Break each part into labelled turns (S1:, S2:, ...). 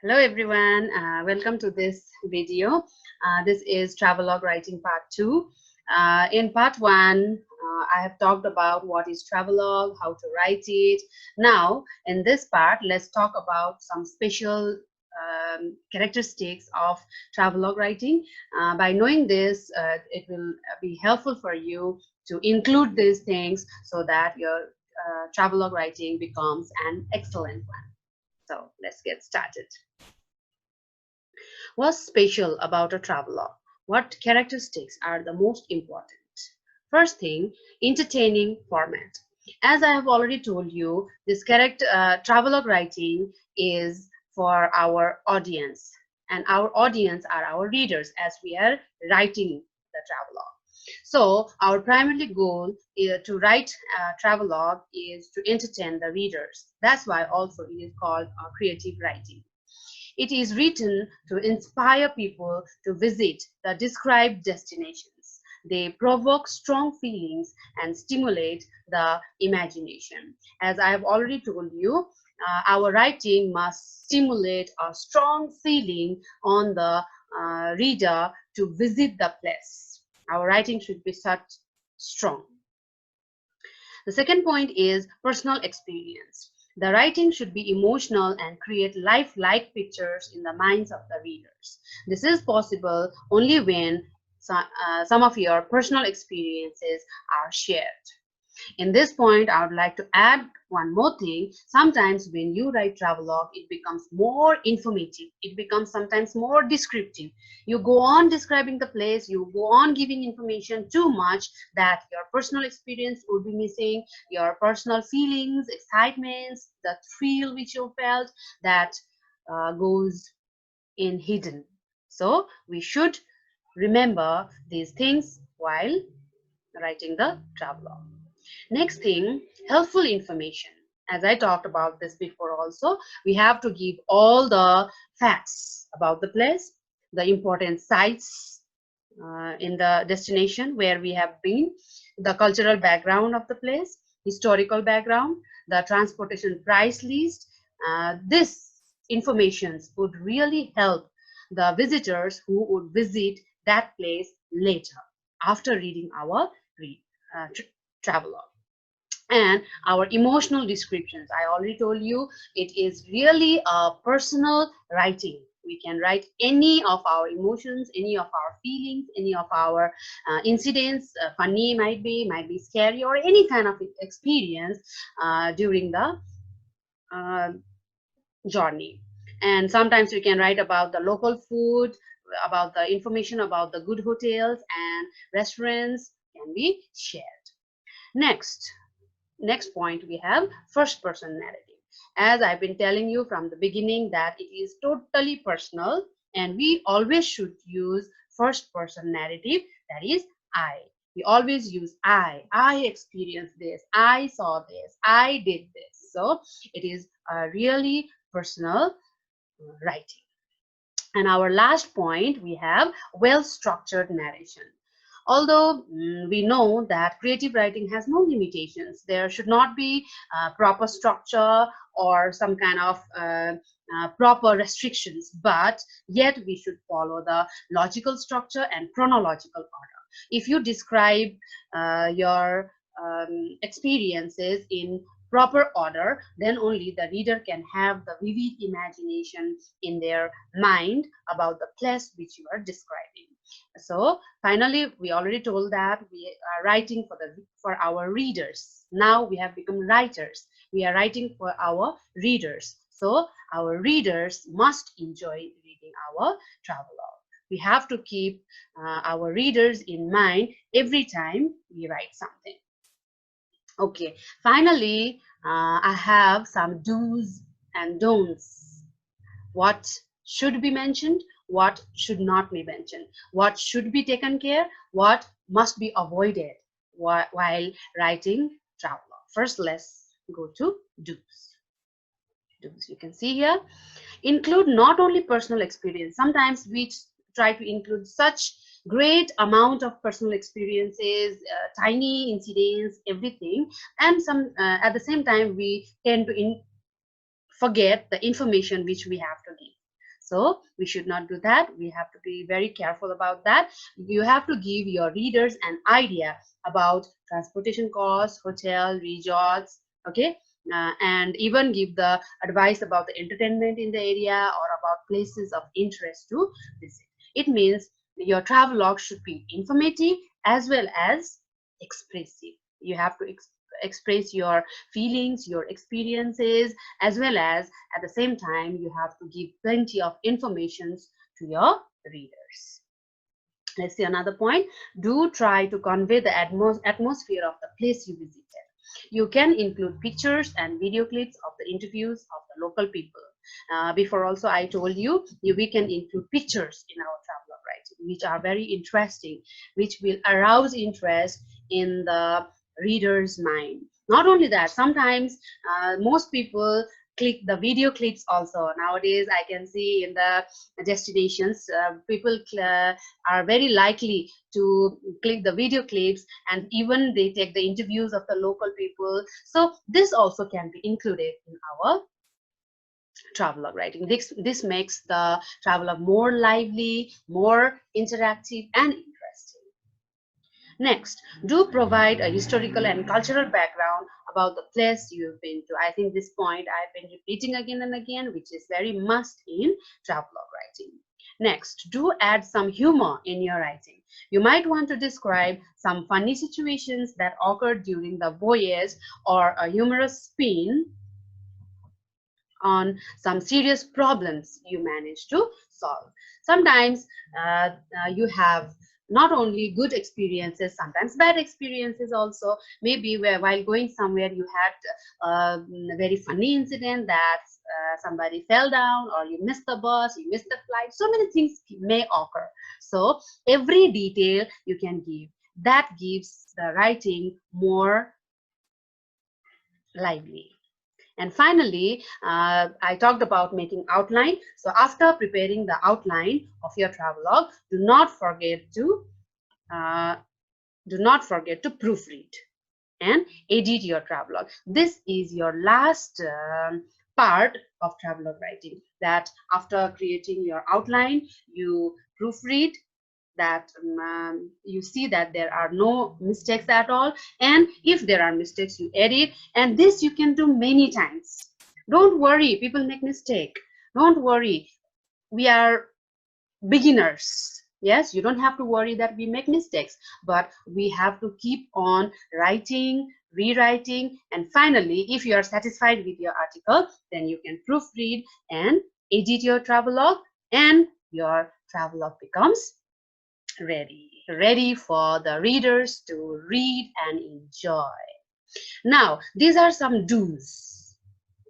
S1: Hello everyone, welcome to this video. This is Travelogue Writing Part 2. In Part 1, I have talked about what is Travelogue, how to write it. Now, in this part, let's talk about some special characteristics of Travelogue writing. By knowing this, it will be helpful for you to include these things so that your Travelogue writing becomes an excellent one. So let's get started. What's special about a travelogue? What characteristics are the most important? First thing, entertaining format. As I have already told you, this travelogue writing is for our audience, and our audience are our readers as we are writing the travelogue. So our primary goal to write a travelogue is to entertain the readers. That's why also it is called creative writing. It is written to inspire people to visit the described destinations. They provoke strong feelings and stimulate the imagination. As I have already told you, our writing must stimulate a strong feeling on the reader to visit the place. Our writing should be such strong. The second point is personal experience. The writing should be emotional and create lifelike pictures in the minds of the readers. This is possible only when some of your personal experiences are shared. In this point, I would like to add one more thing. Sometimes when you write travelogue, it becomes more informative. It becomes sometimes more descriptive. You go on describing the place, you go on giving information too much that your personal experience would be missing, your personal feelings, excitements, the thrill which you felt, that goes in hidden. So we should remember these things while writing the travelogue. Next thing, helpful information. As I talked about this before also, we have to give all the facts about the place, the important sites in the destination where we have been, the cultural background of the place, historical background, the transportation price list. This information would really help the visitors who would visit that place later after reading our travelogue. And our emotional descriptions, I already told you, it is really a personal writing. We can write any of our emotions, any of our feelings, any of our incidents, funny might be scary, or any kind of experience during the uh, journey. And sometimes we can write about the local food, about the information about the good hotels and restaurants can be shared. Next point, we have first person narrative. As I've been telling you from the beginning that it is totally personal, and we always should use first person narrative, that is I. We always use I experienced this, I saw this, I did this. So it is a really personal writing. And our last point, we have well-structured narration. Although we know that creative writing has no limitations, there should not be proper structure or some kind of proper restrictions, but yet we should follow the logical structure and chronological order. If you describe your experiences in proper order, then only the reader can have the vivid imagination in their mind about the place which you are describing. So finally, we already told that we are writing for our readers. Now we have become writers. We are writing for our readers. So our readers must enjoy reading our travelogue. We have to keep our readers in mind every time we write something. Okay, finally, I have some do's and don'ts. What should be mentioned, what should not be mentioned, what should be taken care, what must be avoided while writing travelogue. First, let's go to do's. Do's, you can see here. Include not only personal experience. Sometimes we try to include such great amount of personal experiences, tiny incidents, everything, and at the same time we tend to forget the information which we have to give. So we should not do that. We have to be very careful about that. You have to give your readers an idea about transportation costs, hotel, resorts, okay, and even give the advice about the entertainment in the area or about places of interest to visit. It means your travel log should be informative as well as expressive. You have to express your feelings, your experiences, as well as at the same time you have to give plenty of informations to your readers. Let's see another point. Do try to convey the atmosphere of the place you visited. You can include pictures and video clips of the interviews of the local people. Before also I told you, we can include pictures in our travelogue writing, which are very interesting, which will arouse interest in the reader's mind. Not only that, sometimes most people click the video clips also. Nowadays I can see in the destinations, people are very likely to click the video clips, and even they take the interviews of the local people. So this also can be included in our travelogue writing. This makes the travelogue more lively, more interactive and interesting. Next, do provide a historical and cultural background about the place you've been to. I think this point I've been repeating again and again, which is very must in travelogue writing. Next, do add some humor in your writing. You might want to describe some funny situations that occurred during the voyage, or a humorous spin on some serious problems you managed to solve. Sometimes you have not only good experiences, sometimes bad experiences also. Maybe while going somewhere you had a very funny incident that somebody fell down, or you missed the bus, you missed the flight. So many things may occur. So every detail you can give, that gives the writing more lively. And finally, I talked about making outline. So after preparing the outline of your travelogue, do not forget to proofread and edit your travelogue. This is your last part of travelogue writing. That after creating your outline, you proofread, that you see that there are no mistakes at all, and if there are mistakes you edit. And this you can do many times. Don't worry, people make mistake. Don't worry, we are beginners. Yes, you don't have to worry that we make mistakes, but we have to keep on writing, rewriting, and finally if you are satisfied with your article, then you can proofread and edit your travelogue, and your travelogue becomes ready for the readers to read and enjoy. Now these are some do's.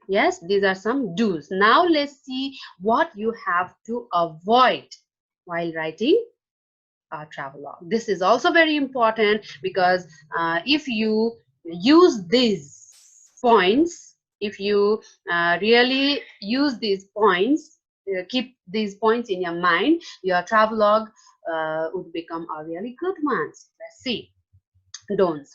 S1: Yes, these are some do's. Now let's see what you have to avoid while writing a travelogue. This is also very important, because if you use these points, if you really use these points, keep these points in your mind, your travelogue would become a really good one. Let's see. Don'ts.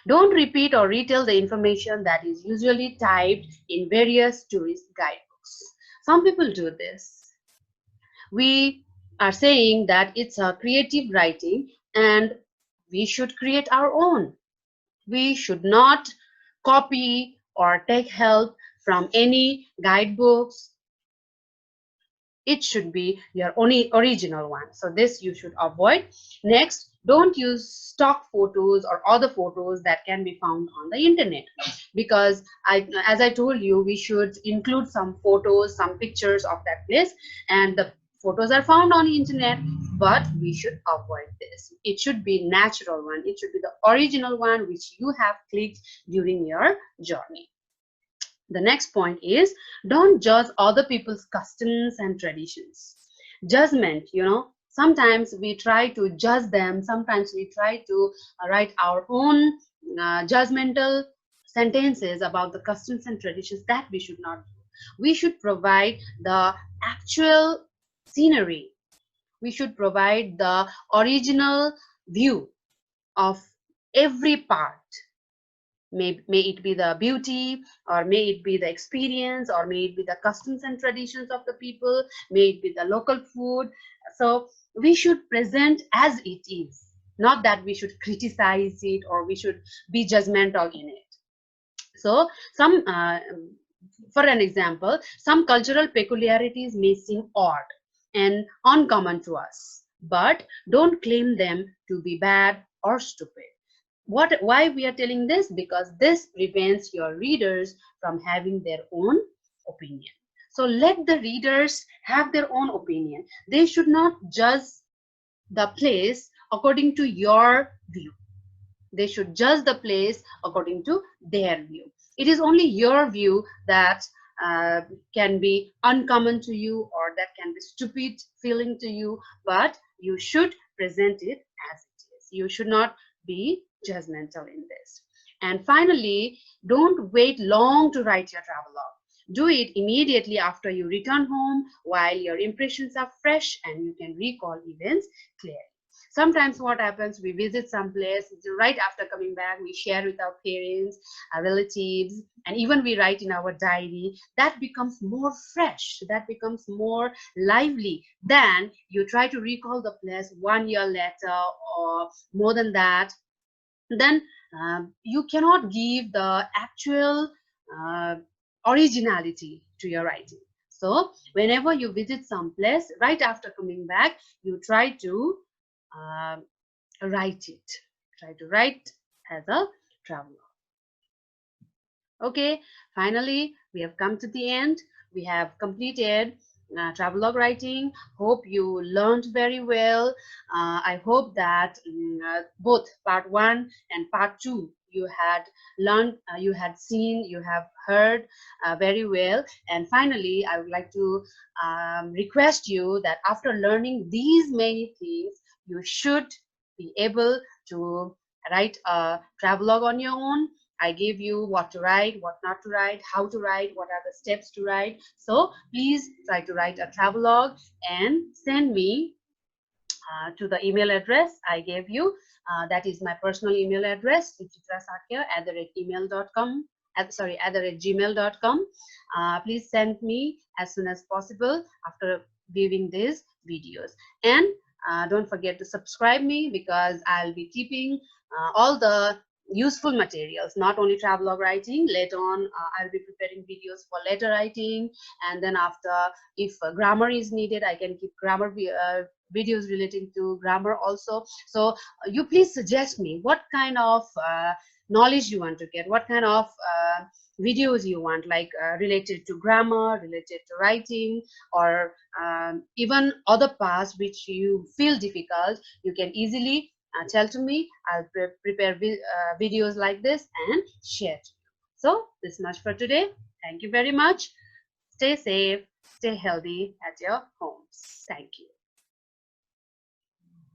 S1: Don't repeat or retell the information that is usually typed in various tourist guidebooks. Some people do this. We are saying that it's a creative writing and we should create our own. We should not copy or take help from any guidebooks. It should be your only original one. So this you should avoid. Next, don't use stock photos or other photos that can be found on the internet, because as I told you, we should include some photos, some pictures of that place, and the photos are found on the internet, but we should avoid this. It should be natural one. It should be the original one which you have clicked during your journey. The next point is, don't judge other people's customs and traditions. Judgment, sometimes we try to judge them, sometimes we try to write our own judgmental sentences about the customs and traditions. That we should not do. We should provide the actual scenery. We should provide the original view of every part. May it be the beauty, or may it be the experience, or may it be the customs and traditions of the people, may it be the local food. So we should present as it is, not that we should criticize it or we should be judgmental in it. So some for an example, some cultural peculiarities may seem odd and uncommon to us, but don't claim them to be bad or stupid. Why we are telling this? Because this prevents your readers from having their own opinion. So let the readers have their own opinion. They should not judge the place according to your view. They should judge the place according to their view. It is only your view that uh, can be uncommon to you, or that can be stupid feeling to you, but you should present it as it is. You should not be judgmental in this. And finally, don't wait long to write your travelogue. Do it immediately after you return home, while your impressions are fresh and you can recall events clearly. Sometimes what happens, we visit some place, right after coming back we share with our parents, our relatives, and even we write in our diary. That becomes more fresh, that becomes more lively than you try to recall the place 1 year later or more than that. Then you cannot give the actual uh, originality to your writing. So whenever you visit some place, right after coming back, you try to uh, write it. Try to write as a traveler. Okay, finally, we have come to the end. We have completed travelogue writing. Hope you learned very well. I hope that both part 1 and part 2 you had learned, you had seen, you have heard very well. And finally, I would like to request you that after learning these many things, you should be able to write a travelogue on your own. I gave you what to write, what not to write, how to write, what are the steps to write. So please try to write a travelogue and send me to the email address I gave you. That is my personal email address, suchitrasakya@gmail.com. @gmail.com. Please send me as soon as possible after viewing these videos. And don't forget to subscribe me, because I'll be keeping all the useful materials, not only travelogue writing. Later on, I'll be preparing videos for letter writing, and then after, if grammar is needed, I can keep grammar videos relating to grammar also. So you please suggest me what kind of knowledge you want to get, what kind of videos you want, like related to grammar, related to writing, or even other parts which you feel difficult. You can easily tell to me. I'll prepare videos like this and share to you. So this much for today. Thank you very much. Stay safe, stay healthy at your homes. Thank you.